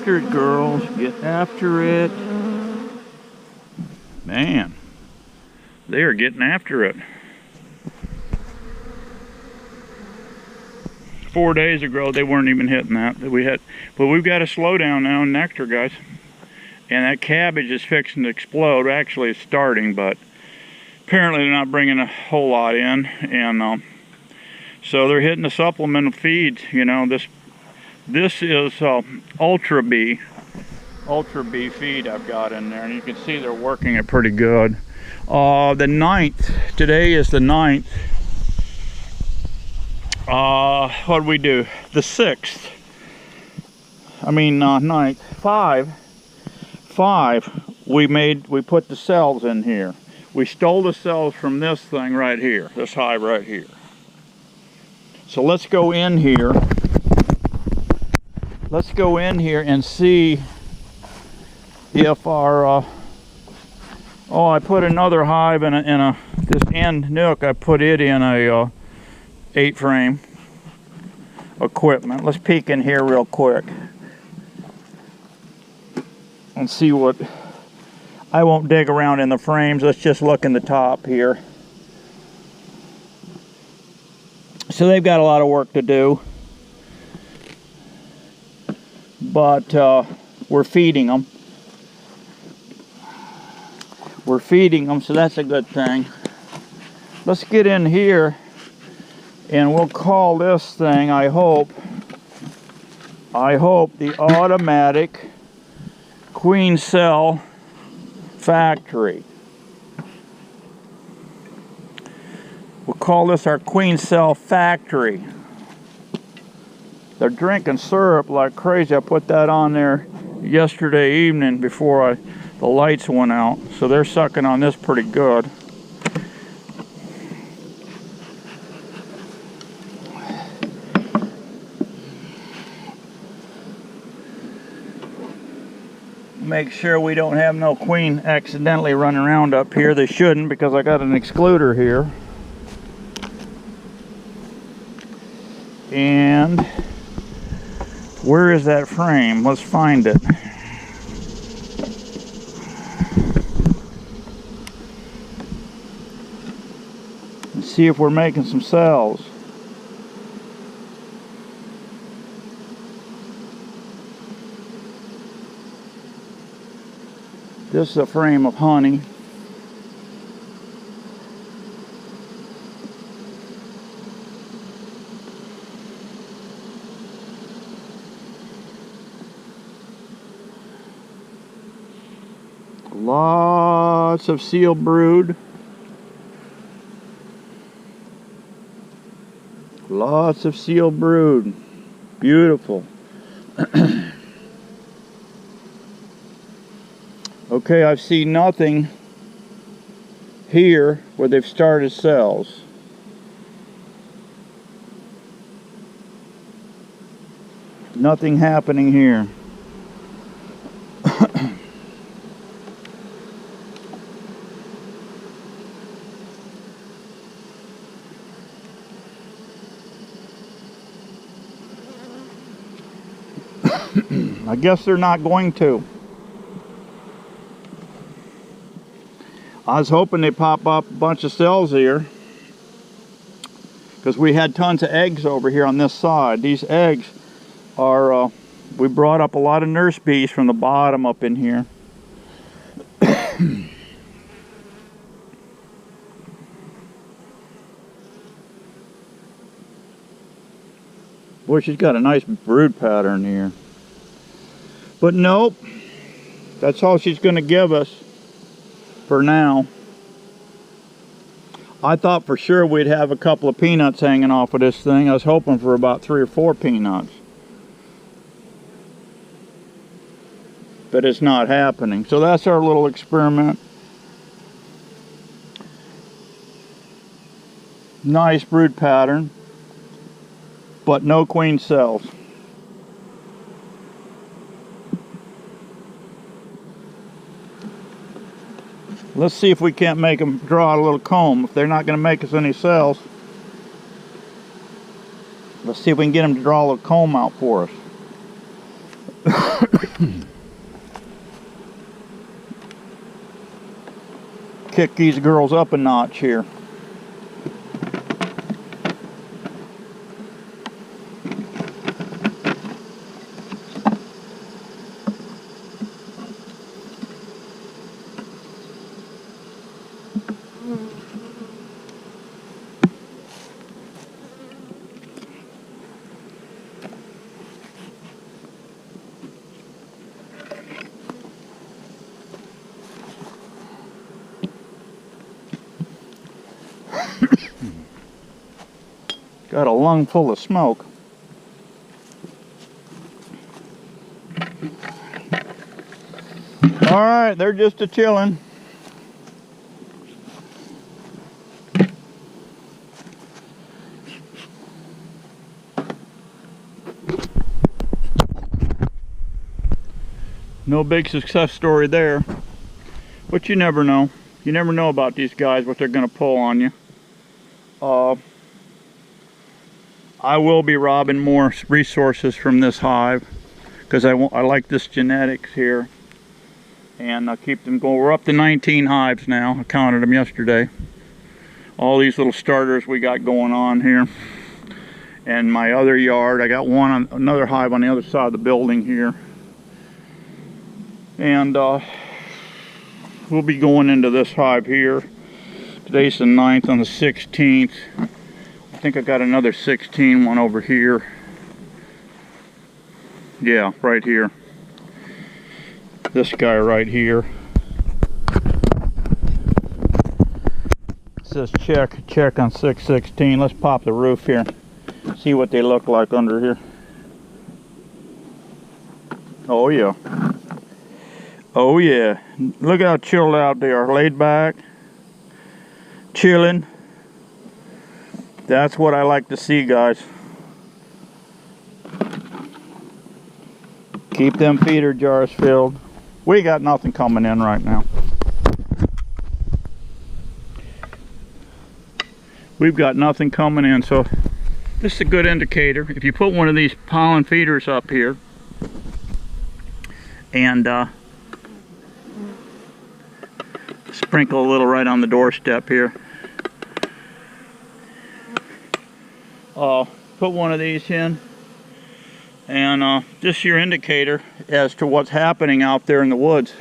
after it, girls. Get after it. Man, they are getting after it. 4 days ago, they weren't even hitting that. But we've got to slow down now in nectar, guys. And that cabbage is fixing to explode. Actually, it's starting, but apparently they're not bringing a whole lot in. And so they're hitting the supplemental feeds. You know, this is Ultra B feed I've got in there, and you can see they're working it pretty good. The 9th, today is the 9th. What did we do? The 6th. I mean, 9th. 5. We put the cells in here. We stole the cells from this thing right here, this hive right here. So let's go in here. Let's go in here and see if our oh, I put another hive in this end nook. I put it in a 8-frame equipment. Let's peek in here real quick and see what. I won't dig around in the frames. Let's just look in the top here. So they've got a lot of work to do, but we're feeding them. We're feeding them, so that's a good thing. Let's get in here and we'll call this thing, I hope the Automatic Queen Cell Factory. We'll call this our Queen Cell Factory. They're drinking syrup like crazy. I put that on there yesterday evening before the lights went out. So they're sucking on this pretty good. Make sure we don't have no queen accidentally running around up here. They shouldn't, because I got an excluder here. And where is that frame? Let's find it. Let's see if we're making some cells. This is a frame of honey. Lots of seal brood. Lots of seal brood. Beautiful. Okay, I've seen nothing here where they've started cells. Nothing happening here. I guess they're not going to. I was hoping they'd pop up a bunch of cells here, because we had tons of eggs over here on this side. These eggs are, we brought up a lot of nurse bees from the bottom up in here. Boy, she's got a nice brood pattern here. But nope, that's all she's going to give us for now. I thought for sure we'd have a couple of peanuts hanging off of this thing. I was hoping for about 3 or 4 peanuts. But it's not happening. So that's our little experiment. Nice brood pattern, but no queen cells. Let's see if we can't make them draw out a little comb. If they're not going to make us any cells, let's see if we can get them to draw a little comb out for us. Kick these girls up a notch here. Got a lung full of smoke. All right, they're just a chilling. No big success story there, but you never know. You never know about these guys, what they're going to pull on you. I will be robbing more resources from this hive because I like this genetics here, and I'll keep them going. We're up to 19 hives now. I counted them yesterday. All these little starters we got going on here. And my other yard, I got another hive on the other side of the building here. And we'll be going into this hive here. Today's the 9th, on the 16th. I think I got another 16 one over here. Yeah, right here. This guy right here. It says check on 616. Let's pop the roof here. See what they look like under here. Oh yeah. Oh yeah. Look how chilled out they are. Laid back. Chilling. That's what I like to see, guys. Keep them feeder jars filled. We got nothing coming in right now. We've got nothing coming in, so this is a good indicator. If you put one of these pollen feeders up here and sprinkle a little right on the doorstep here. Put one of these in, and just your indicator as to what's happening out there in the woods.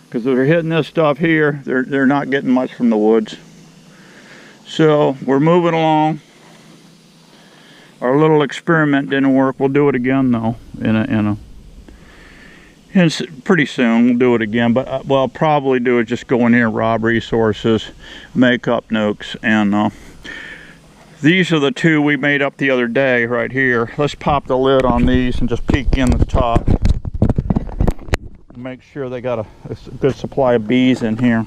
Because if they're hitting this stuff here, they're not getting much from the woods. So we're moving along. Our little experiment didn't work. We'll do it again though. And pretty soon we'll do it again. But what I'll probably do is just go in here, rob resources, make up nukes, and these are the two we made up the other day right here. Let's pop the lid on these and just peek in the top. Make sure they got a good supply of bees in here.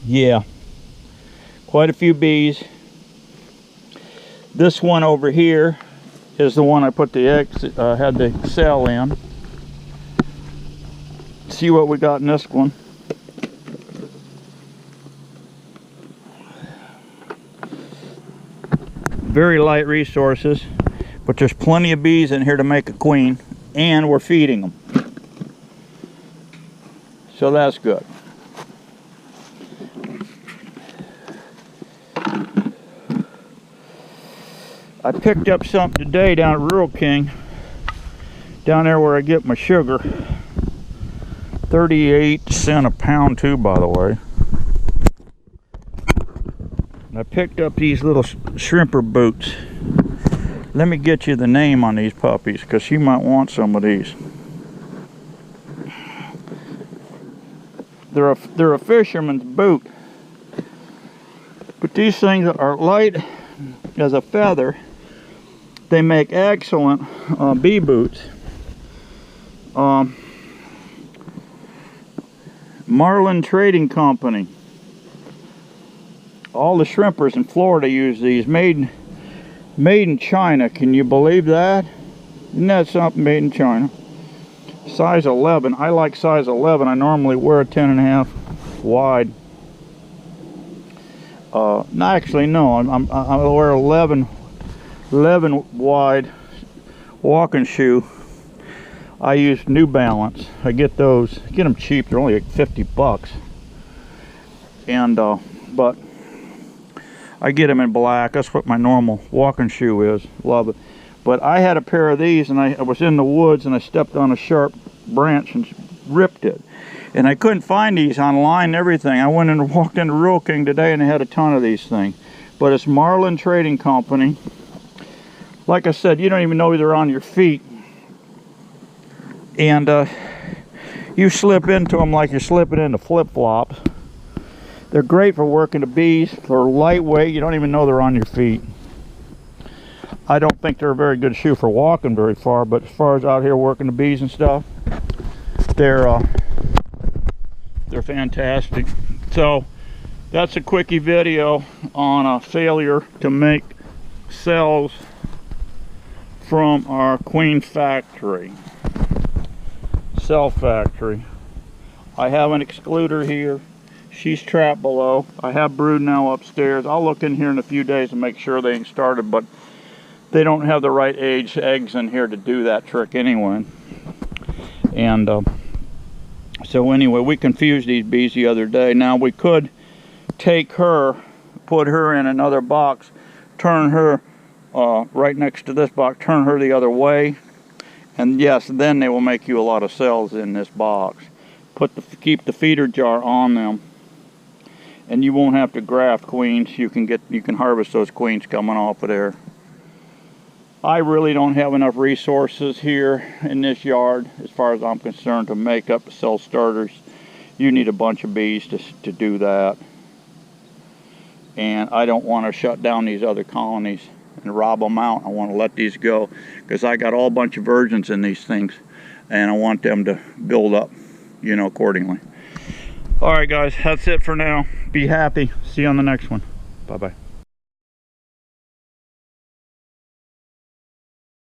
Yeah, quite a few bees. This one over here is the one I put the eggs, had the cell in. See what we got in this one. Very light resources, but there's plenty of bees in here to make a queen, and we're feeding them. So that's good. I picked up something today down at Rural King, down there where I get my sugar. 38 cents a pound too, by the way. And I picked up these little shrimper boots. Let me get you the name on these puppies, because you might want some of these. They're a fisherman's boot, but these things are light as a feather. They make excellent bee boots. Marlin Trading Company. All the shrimpers in Florida use these. Made in China. Can you believe that? Isn't that something? Made in China. Size 11. I like size 11. I normally wear a 10.5. wide. No, actually, no. I wear 11 wide walking shoe. I use New Balance. I get those. Get them cheap. They're only like 50 bucks. And but I get them in black. That's what my normal walking shoe is. Love it. But I had a pair of these, and I was in the woods, and I stepped on a sharp branch and ripped it. And I couldn't find these online and everything. I went and walked into Rural King today, and they had a ton of these things. But it's Marlin Trading Company. Like I said, you don't even know they're on your feet. And you slip into them like you're slipping into flip-flops. They're great for working the bees. They're lightweight. You don't even know they're on your feet. I don't think they're a very good shoe for walking very far, but as far as out here working the bees and stuff, they're fantastic. So that's a quickie video on a failure to make cells from our Queen factory, cell factory. I have an excluder here. She's trapped below. I have brood now upstairs. I'll look in here in a few days and make sure they ain't started, but they don't have the right age eggs in here to do that trick anyway. And so anyway, we confused these bees the other day. Now we could take her, put her in another box, turn her right next to this box, turn her the other way, and yes, then they will make you a lot of cells in this box. Keep the feeder jar on them, and you won't have to graft queens. You can harvest those queens coming off of there. I really don't have enough resources here in this yard, as far as I'm concerned, to make up cell starters. You need a bunch of bees to do that. And I don't want to shut down these other colonies and rob them out. I want to let these go, because I got all bunch of virgins in these things, and I want them to build up, you know, accordingly. All right, guys, that's it for now. Be happy. See you on the next one. Bye-bye.